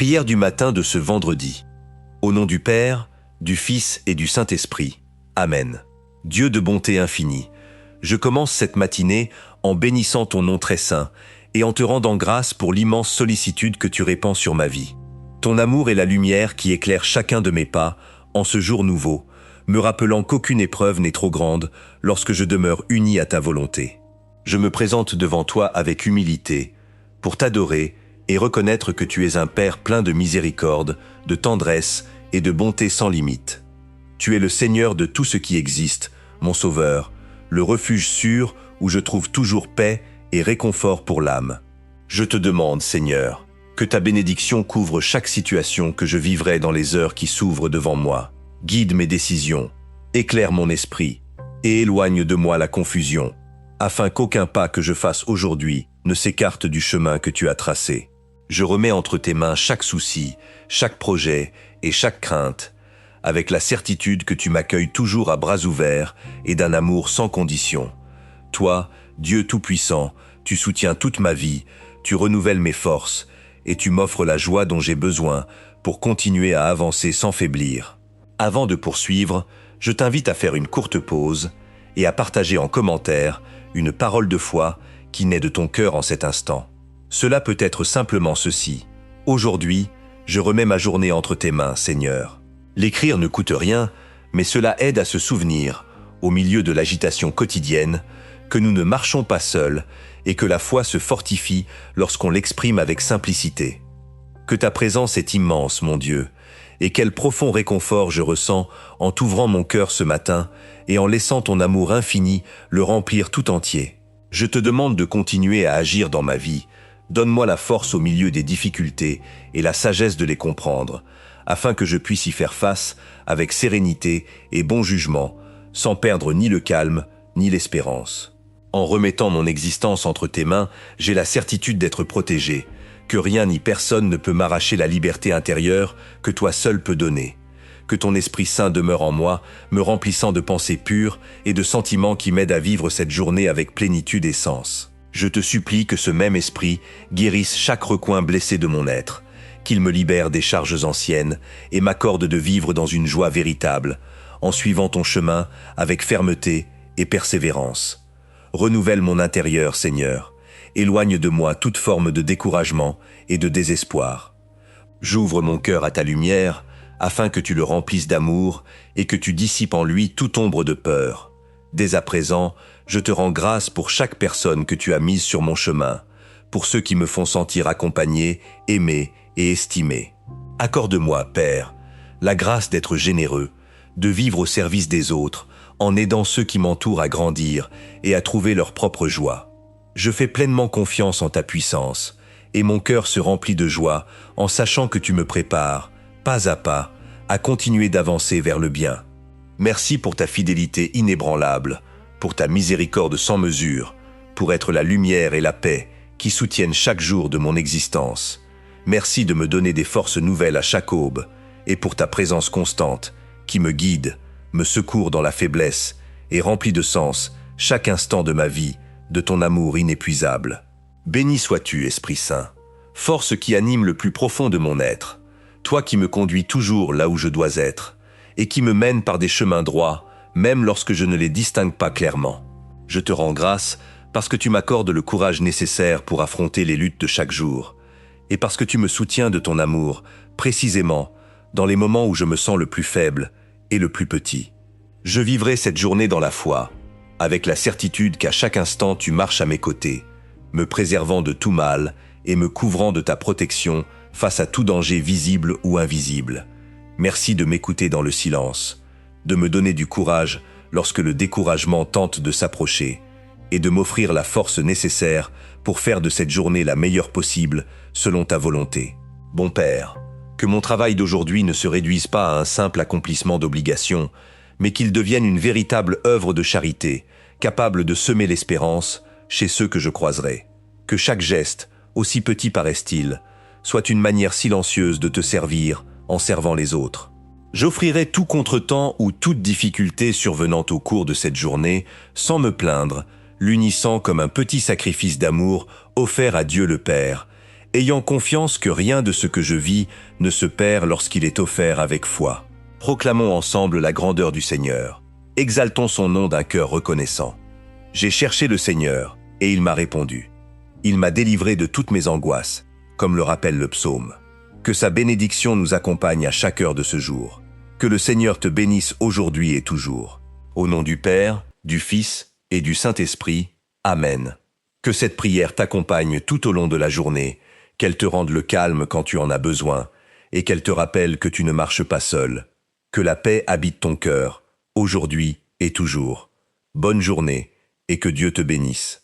Prière du matin de ce vendredi. Au nom du Père, du Fils et du Saint-Esprit. Amen. Dieu de bonté infinie, je commence cette matinée en bénissant ton nom très saint et en te rendant grâce pour l'immense sollicitude que tu répands sur ma vie. Ton amour est la lumière qui éclaire chacun de mes pas en ce jour nouveau, me rappelant qu'aucune épreuve n'est trop grande lorsque je demeure uni à ta volonté. Je me présente devant toi avec humilité, pour t'adorer et reconnaître que tu es un Père plein de miséricorde, de tendresse et de bonté sans limite. Tu es le Seigneur de tout ce qui existe, mon Sauveur, le refuge sûr où je trouve toujours paix et réconfort pour l'âme. Je te demande, Seigneur, que ta bénédiction couvre chaque situation que je vivrai dans les heures qui s'ouvrent devant moi. Guide mes décisions, éclaire mon esprit et éloigne de moi la confusion, afin qu'aucun pas que je fasse aujourd'hui ne s'écarte du chemin que tu as tracé. Je remets entre tes mains chaque souci, chaque projet et chaque crainte, avec la certitude que tu m'accueilles toujours à bras ouverts et d'un amour sans condition. Toi, Dieu Tout-Puissant, tu soutiens toute ma vie, tu renouvelles mes forces et tu m'offres la joie dont j'ai besoin pour continuer à avancer sans faiblir. Avant de poursuivre, je t'invite à faire une courte pause et à partager en commentaire une parole de foi qui naît de ton cœur en cet instant. Cela peut être simplement ceci. Aujourd'hui, je remets ma journée entre tes mains, Seigneur. L'écrire ne coûte rien, mais cela aide à se souvenir, au milieu de l'agitation quotidienne, que nous ne marchons pas seuls et que la foi se fortifie lorsqu'on l'exprime avec simplicité. Que ta présence est immense, mon Dieu, et quel profond réconfort je ressens en t'ouvrant mon cœur ce matin et en laissant ton amour infini le remplir tout entier. Je te demande de continuer à agir dans ma vie. Donne-moi la force au milieu des difficultés et la sagesse de les comprendre, afin que je puisse y faire face avec sérénité et bon jugement, sans perdre ni le calme ni l'espérance. En remettant mon existence entre tes mains, j'ai la certitude d'être protégé, que rien ni personne ne peut m'arracher la liberté intérieure que toi seul peux donner. Que ton Esprit Saint demeure en moi, me remplissant de pensées pures et de sentiments qui m'aident à vivre cette journée avec plénitude et sens. Je te supplie que ce même Esprit guérisse chaque recoin blessé de mon être, qu'il me libère des charges anciennes et m'accorde de vivre dans une joie véritable, en suivant ton chemin avec fermeté et persévérance. Renouvelle mon intérieur, Seigneur. Éloigne de moi toute forme de découragement et de désespoir. J'ouvre mon cœur à ta lumière, afin que tu le remplisses d'amour et que tu dissipes en lui toute ombre de peur. Dès à présent, je te rends grâce pour chaque personne que tu as mise sur mon chemin, pour ceux qui me font sentir accompagné, aimé et estimé. Accorde-moi, Père, la grâce d'être généreux, de vivre au service des autres, en aidant ceux qui m'entourent à grandir et à trouver leur propre joie. Je fais pleinement confiance en ta puissance, et mon cœur se remplit de joie en sachant que tu me prépares, pas à pas, à continuer d'avancer vers le bien. Merci pour ta fidélité inébranlable, pour ta miséricorde sans mesure, pour être la lumière et la paix qui soutiennent chaque jour de mon existence. Merci de me donner des forces nouvelles à chaque aube, et pour ta présence constante, qui me guide, me secourt dans la faiblesse, et remplit de sens chaque instant de ma vie, de ton amour inépuisable. Béni sois-tu, Esprit Saint, force qui anime le plus profond de mon être, toi qui me conduis toujours là où je dois être, et qui me mène par des chemins droits, même lorsque je ne les distingue pas clairement. Je te rends grâce parce que tu m'accordes le courage nécessaire pour affronter les luttes de chaque jour, et parce que tu me soutiens de ton amour, précisément dans les moments où je me sens le plus faible et le plus petit. Je vivrai cette journée dans la foi, avec la certitude qu'à chaque instant tu marches à mes côtés, me préservant de tout mal et me couvrant de ta protection face à tout danger visible ou invisible. Merci de m'écouter dans le silence, de me donner du courage lorsque le découragement tente de s'approcher, et de m'offrir la force nécessaire pour faire de cette journée la meilleure possible selon ta volonté. Bon Père, que mon travail d'aujourd'hui ne se réduise pas à un simple accomplissement d'obligation, mais qu'il devienne une véritable œuvre de charité, capable de semer l'espérance chez ceux que je croiserai. Que chaque geste, aussi petit paraisse-t-il, soit une manière silencieuse de te servir en servant les autres. J'offrirai tout contretemps ou toute difficulté survenant au cours de cette journée sans me plaindre, l'unissant comme un petit sacrifice d'amour offert à Dieu le Père, ayant confiance que rien de ce que je vis ne se perd lorsqu'il est offert avec foi. Proclamons ensemble la grandeur du Seigneur. Exaltons son nom d'un cœur reconnaissant. J'ai cherché le Seigneur, et il m'a répondu. Il m'a délivré de toutes mes angoisses, comme le rappelle le psaume. Que sa bénédiction nous accompagne à chaque heure de ce jour. Que le Seigneur te bénisse aujourd'hui et toujours. Au nom du Père, du Fils et du Saint-Esprit. Amen. Que cette prière t'accompagne tout au long de la journée, qu'elle te rende le calme quand tu en as besoin, et qu'elle te rappelle que tu ne marches pas seul. Que la paix habite ton cœur, aujourd'hui et toujours. Bonne journée, et que Dieu te bénisse.